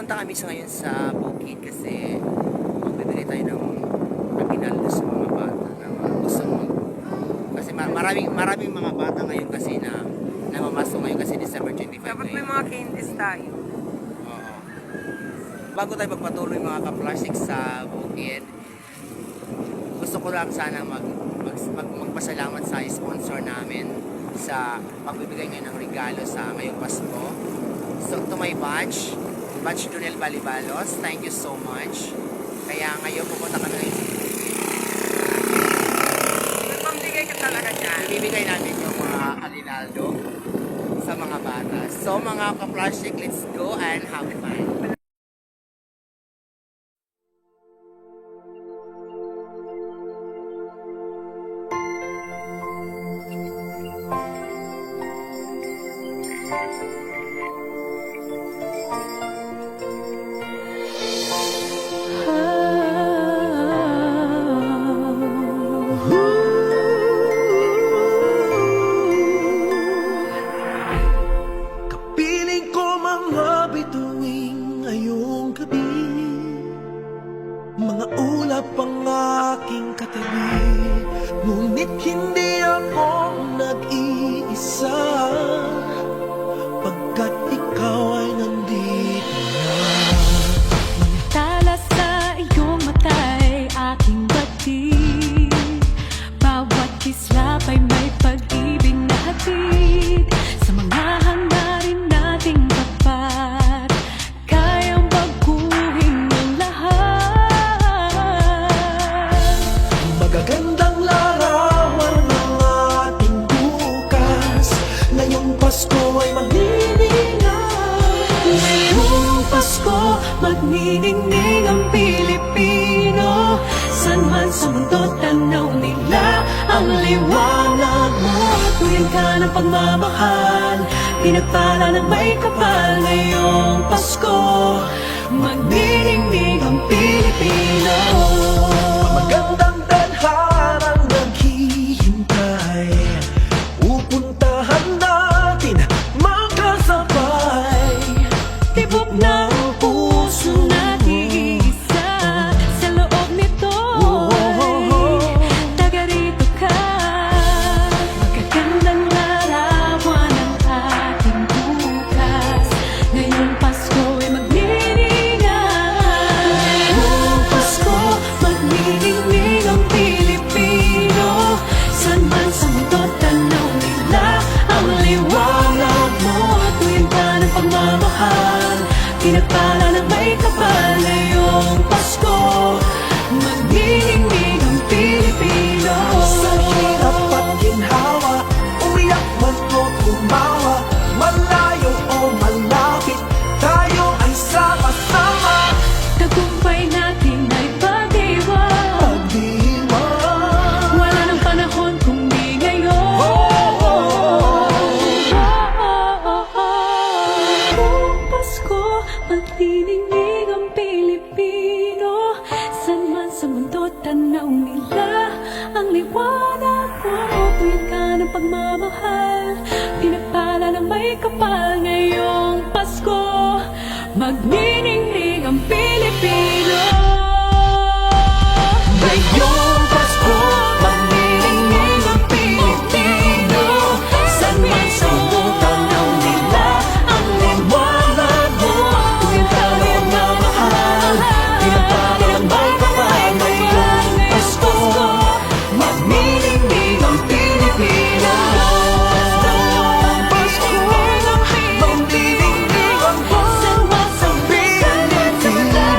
pupunta kami sa ngayon sa Bukid kasi magbibigay tayo ng aginaldo sa mga bata na gusto mo. Kasi maraming mga bata ngayon kasi na namamaso ngayon kasi December 25 Dapat may ngayon. mga candies tayo. Oo. Bago tayo magpatuloy mga ka-plastic sa Bukid, gusto ko lang sana magpasalamat sa sponsor namin sa pagbibigay ngayon ng regalo sa ngayong Pasko. So to my batch Donel Balibalos, thank you so much. Kaya ngayon pupunta kami ngayon sa Bukid. Pambigay ka talaga dyan. Ibibigay namin yung mga alinaldo sa mga bata. So mga ka-plastic, let's go and have fun. Kapiling ko mga bituing ngayong gabi, mga ulap ang aking katabi, ngunit hindi ako nag-iisa, pagkat ikaw ay nandito na. Tala sa iyong mata'y aking batid, bawat kislap ay may pag-ibig na hatid. Sa mga hangarin nating tapat, kayang baguhin ang lahat. Magagandang larawan ng ating bukas, ngayong Pasko ay magniningay. Ngayong Pasko, magniningning ang Pilipino. San man sa mundo, tanaw nila ang liwanag mo. Tuwing ka ng pagmamahal, pinagpala ng may kapal. Ngayong Pasko, magniningning ang Pilipino. Magandang tadharang naghihintay, pupuntahan natin magkasabay. Tibok ng puso natin isa, sa loob nito taga rito ka. Magagandang larawan ang ating bukas. Ngayong Pasko ay magniningay. Ngayong Pasko, magniningning ang Pilipino. San man sa mundo, tanaw nila ang liwanag mo. Tuwing ka ng pagmamahal, pinagpala ng may kapal. Ngayong Pasko, magniningning ang Pilipino. Sa hirap at ginhawa, umiyak man o tumawa, malayo o malapit, tayo ay sama-sama. Tagumpay natin ay pag-iwan. Pag-iwan, Wala nang panahon kung di ngayon. Ngayong Pasko, magniningning ang Pilipino. San man sa mundo, tanaw nila ang liwanag mo. Tuwing ka ng pagmamahal, pinagpala ng may kapal. Ngayong Pasko, magniningning ang Pilipino. ngayong Pasko, magniningning ang Pilipino. San man sa mundo, tanaw nila ang liwanag mo. Tuwing tayo ang namahal, pinagpala ng may kapal. Ngayong Pasko, magniningning ang Pilipino. Ngayong Pasko, magniningning ang San man sa mundo, Pilipino.